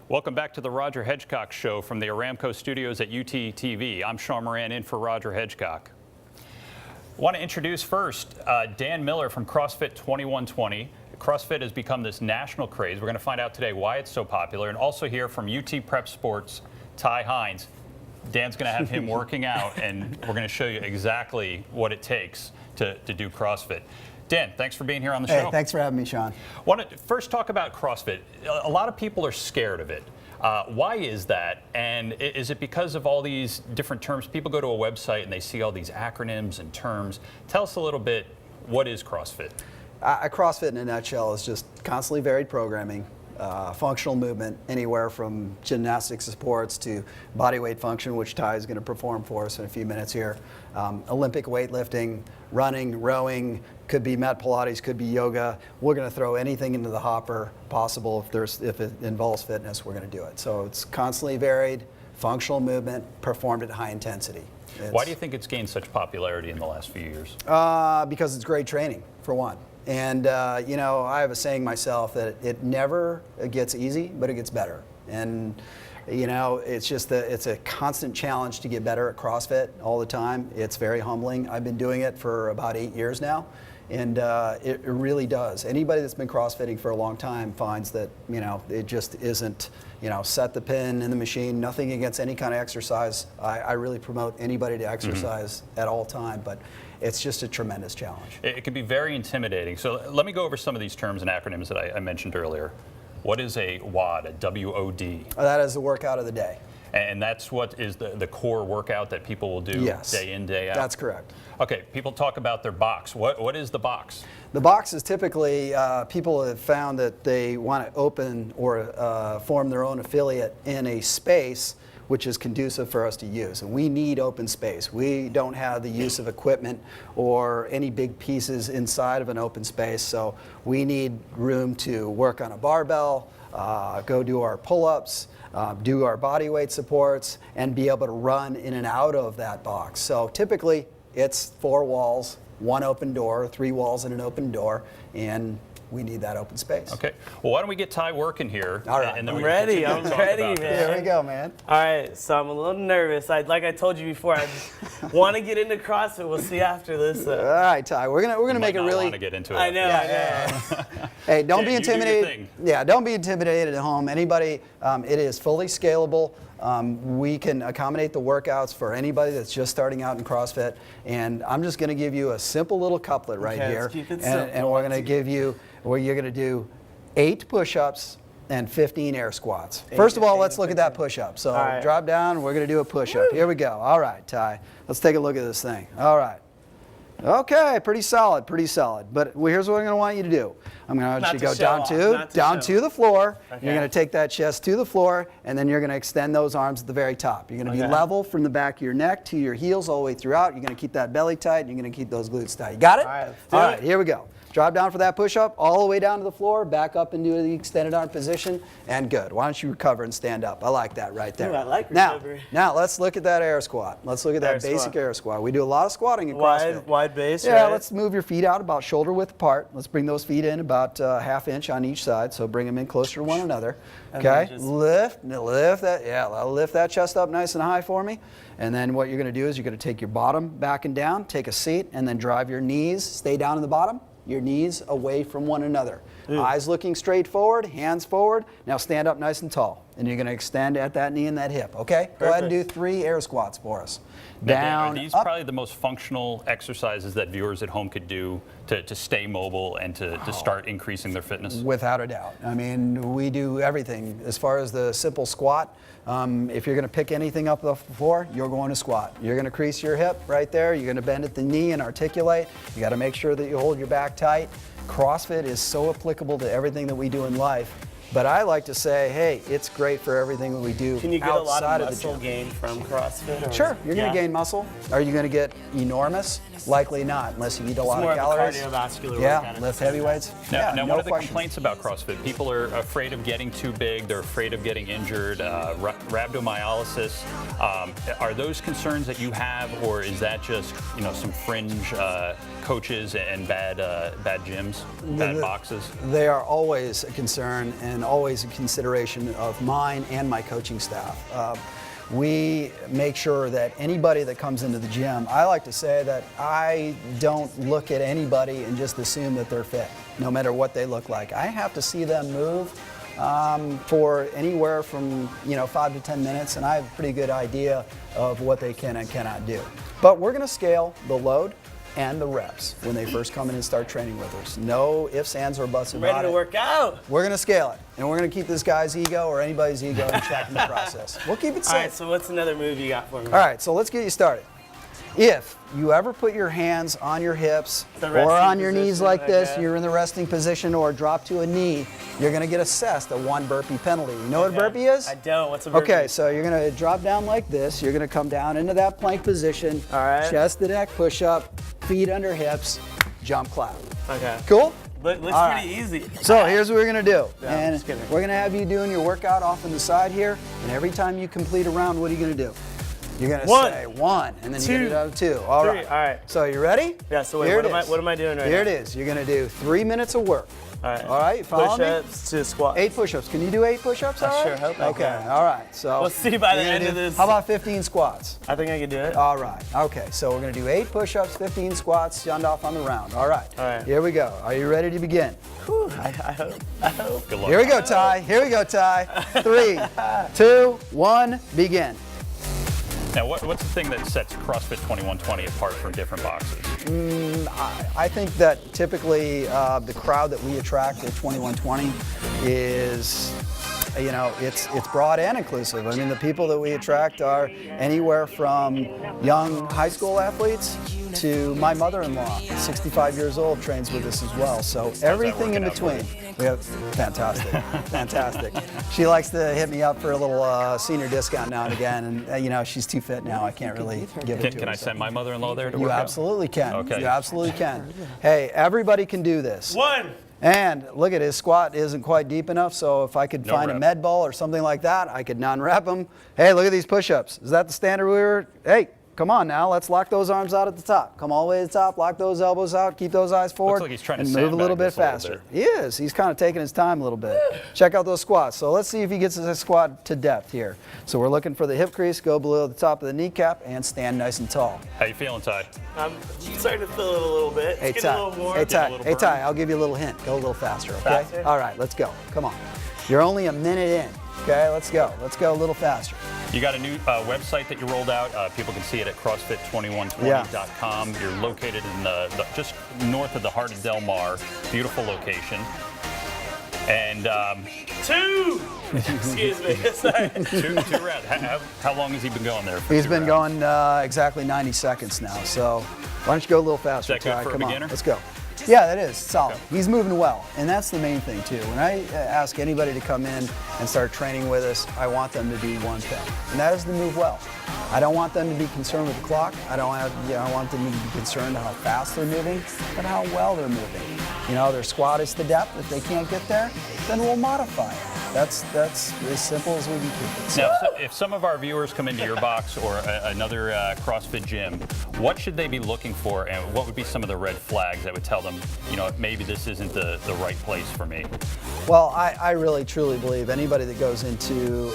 Welcome back to the Roger Hedgecock Show from the Aramco studios at UTTV. I'm Sean Moran in for Roger Hedgecock. I want to introduce first Dan Miller from CrossFit 2120. CrossFit has become this national craze. We're going to find out today why it's so popular, and also hear from UT Prep Sports, Ty Hines. Dan's going to have him working out, and we're going to show you exactly what it takes to do CrossFit. Dan, thanks for being here on the show. Hey, thanks for having me, Sean. Want to first talk about CrossFit. A lot of people are scared of it. Why is that? And is it because of all these different terms? People go to a website and they see all these acronyms and terms. Tell us a little bit, what is CrossFit? CrossFit in a nutshell is just constantly varied programming, functional movement, anywhere from gymnastics sports to bodyweight function, which Ty is going to perform for us in a few minutes here. Olympic weightlifting, running, rowing, could be mat Pilates, could be yoga. We're going to throw anything into the hopper possible. If it involves fitness, we're going to do it. So it's constantly varied, functional movement, performed at high intensity. Why do you think it's gained such popularity in the last few years? Because it's great training, for one. And, you know, I have a saying myself that it never gets easy, but it gets better. And, you know, it's a constant challenge to get better at CrossFit all the time. It's very humbling. I've been doing it for about 8 years now. And it really does. Anybody that's been CrossFitting for a long time finds that, you know, it just isn't, you know, set the pin in the machine, nothing against any kind of exercise. I really promote anybody to exercise at all time, but it's just a tremendous challenge. It can be very intimidating. So let me go over some of these terms and acronyms that I mentioned earlier. What is a WOD, a W-O-D? That is the workout of the day. And that's what is the core workout that people will do day in, day out? That's correct. Okay, people talk about their box. What is the box? The box is typically, people have found that they want to open or form their own affiliate in a space which is conducive for us to use. And we need open space. We don't have the use of equipment or any big pieces inside of an open space, so we need room to work on a barbell, go do our pull-ups, do our body weight supports, and be able to run in and out of that box. So typically it's 4 walls, 1 open door, 3 walls and an open door, and we need that open space. Okay. Well, why don't we get Ty working here? All right. And then I'm ready, man. Here we go, man. All right, so I'm a little nervous. Like I told you before, I want to get into CrossFit. We'll see after this. All right, Ty. We're gonna make it really. Want to get into it. I know. Yeah. Hey, don't be intimidated. Don't be intimidated at home. Anybody, it is fully scalable. We can accommodate the workouts for anybody that's just starting out in CrossFit. And I'm just going to give you a simple little couplet right here. Let's keep it simple. And we're going to give you, where you're going to do 8 push-ups and 15 air squats. First of all, let's look at that push-up. So drop down, we're going to do a push-up. Here we go. All right, Ty. Let's take a look at this thing. All right. Okay, pretty solid, pretty solid. But here's what I'm going to want you to do. I'm going to want you to go down to the floor. Okay. You're going to take that chest to the floor, and then you're going to extend those arms at the very top. You're going to be level from the back of your neck to your heels all the way throughout. You're going to keep that belly tight, and you're going to keep those glutes tight. You got it? All right, here we go. Drop down for that push-up, all the way down to the floor, back up into the extended arm position, and good. Why don't you recover and stand up? I like that right there. Ooh, I like recovery. Now let's look at that air squat. Let's look at that basic air squat. We do a lot of squatting in CrossFit. Wide base, yeah, right? Let's move your feet out about shoulder width apart. Let's bring those feet in about ½ inch on each side, so bring them in closer to one another. Okay, lift that chest up nice and high for me. And then what you're going to do is you're going to take your bottom back and down, take a seat, and then drive your knees, stay down in the bottom, your knees away from one another. Eyes looking straight forward, hands forward. Now stand up nice and tall. And you're going to extend at that knee and that hip, okay? Perfect. Go ahead and do 3 air squats for us. Down, Are these up. probably the most functional exercises that viewers at home could do to stay mobile and to start increasing their fitness? Without a doubt. I mean, we do everything. As far as the simple squat, if you're going to pick anything up off the floor, you're going to squat. You're going to crease your hip right there. You're going to bend at the knee and articulate. You got to make sure that you hold your back tight. CrossFit is so applicable to everything that we do in life. But I like to say, hey, it's great for everything that we do Can you get a lot outside of of the muscle gym. gain from CrossFit? Or Sure, you're going to gain muscle. Are you going to get enormous? Likely not, unless you eat a lot of calories. It's more of a cardiovascular Yeah, workout. lift heavy weights. Now, no one of the question. complaints about CrossFit, people are afraid of getting too big, they're afraid of getting injured, rhabdomyolysis. Are those concerns that you have, or is that just some fringe coaches and bad gyms, bad boxes? They are always a concern and always a consideration of mine and my coaching staff. We make sure that anybody that comes into the gym, I like to say that I don't look at anybody and just assume that they're fit, no matter what they look like. I have to see them move for anywhere from 5 to 10 minutes, and I have a pretty good idea of what they can and cannot do. But we're going to scale the load and the reps when they first come in and start training with us. No ifs, ands, or buts about it. Ready to work out. We're going to scale it, and we're going to keep this guy's ego or anybody's ego in check in the process. We'll keep it safe. All right, so what's another move you got for me? All right, so let's get you started. If you ever put your hands on your hips The or resting on your knees position, like this, okay. you're in the resting position, or drop to a knee, you're going to get assessed a 1 burpee penalty. You know what a burpee is? I don't. What's a burpee? Okay, so you're going to drop down like this. You're going to come down into that plank position. All right. Chest to neck push up, feet under hips, jump clap. Okay. Cool? Looks All right. pretty easy. So here's what we're gonna do. Yeah, I'm And just kidding. we're gonna have you doing your workout off on the side here, and every time you complete a round, what are you gonna do? You're gonna One, say 1, and then you two, get it out of 2. All three. right. All right. So you ready? Yeah, so wait, Here what it am I- is. what am I doing right Here now? it is. You're gonna do 3 minutes of work. All right. All right, you follow me? Push-ups to squat. 8 push-ups. Can you do 8 push-ups? I all right? sure hope I Okay, can. all right. So We'll see by the you're gonna end of do- this. How about 15 squats? I think I can do it. All right. Okay, so we're gonna do 8 push-ups, 15 squats, shunned off on the round. All right. All right. Here we go. Are you ready to begin? Whew, I hope. I hope. Good luck. Here we go, Ty. Here we go, Ty. 3, 2, 1, begin. Now, what's the thing that sets CrossFit 2120 apart from different boxes? I think that typically the crowd that we attract at 2120 is, it's broad and inclusive. I mean, the people that we attract are anywhere from young high school athletes to my mother-in-law, 65 years old, trains with us as well. So everything in working out between. We have fantastic, fantastic. She likes to hit me up for a little senior discount now and again, and she's too fit now. I can't really give it to her. Can I so. send my mother-in-law there to You work out? absolutely can. Okay. You absolutely can. Hey, everybody can do this. 1. And look at his squat isn't quite deep enough, so if I could No find a rep. med ball or something like that, I could non-rep them. Hey, look at these push-ups. Is that the standard we were? Hey, come on now. Let's lock those arms out at the top. Come all the way to the top. Lock those elbows out. Keep those eyes forward. like he's trying to and move a little sandbag bit this a little faster. bit. He is. He's kind of taking his time a little bit. Check out those squats. So let's see if he gets his squat to depth here. So we're looking for the hip crease, go below the top of the kneecap, and stand nice and tall. How you feeling, Ty? I'm starting to feel it a little bit. Hey, It's getting Ty. a little more. Hey, Ty. a little Hey, Ty. burn. I'll give you a little hint. Go a little faster, okay? Faster? All right, let's go. Come on. You're only a minute in. Okay, let's go. Let's go a little faster. You got a new website that you rolled out. People can see it at CrossFit2120.com. You're located in the just north of the heart of Del Mar. Beautiful location. And 2. Excuse me. Sorry. two rounds. How long has he been going there? For He's 2 been rounds? going exactly 90 seconds now. So why don't you go a little faster, Is that good Ty? for a Come beginner? on, let's go. Yeah, that is solid. He's moving well, and that's the main thing too. When I ask anybody to come in and start training with us, I want them to do one thing, and that is to move well. I don't want them to be concerned with the clock. I want them to be concerned how fast they're moving, but how well they're moving. Their squat is to depth. If they can't get there, then we'll modify it. That's as simple as we can keep it. Now, if some of our viewers come into your box or another CrossFit gym, what should they be looking for, and what would be some of the red flags that would tell them, maybe this isn't the right place for me? Well, I really truly believe anybody that goes into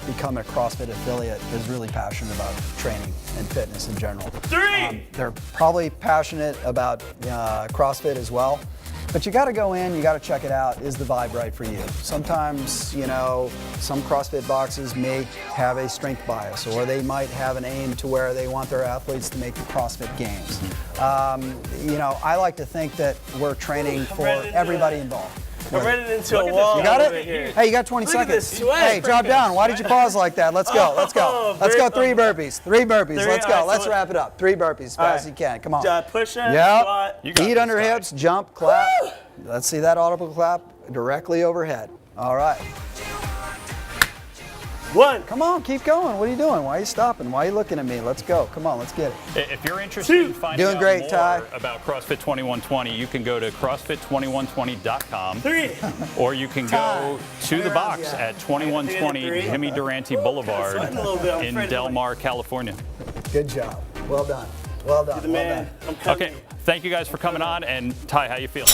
become a CrossFit affiliate is really passionate about training and fitness in general. 3. They're probably passionate about CrossFit as well. But you got to go in, you got to check it out. Is the vibe right for you? Sometimes, some CrossFit boxes may have a strength bias, or they might have an aim to where they want their athletes to make the CrossFit Games. I like to think that we're training for everybody involved. I'm running into Look a at wall. this. You got over it? here. Hey, you got 20 Look at seconds. this sweat. Hey, drop down. Why did you pause like that? Let's go. Let's go. Oh, Let's go. 3 very- burpees. 3 burpees. Three, Let's go. all right, Let's so- wrap it up. 3 burpees as fast as you can. Come on. Push up, Yep. squat. You got Feet this, under Ty. hips, jump, clap. Let's see that audible clap directly overhead. All right. 1. Come on, keep going. What are you doing? Why are you stopping? Why are you looking at me? Let's go. Come on, let's get it. If you're interested in finding Doing out great, more Ty. about CrossFit 2120, you can go to CrossFit2120.com. 3. Or you can go to the box at 2120 Jimmy Durante Boulevard sweating a little bit. I'm in afraid to Del Mar, California. Good job. Well done. Well done. The Well man. done. I'm coming. Okay, thank you guys for coming on. And Ty, how you feeling?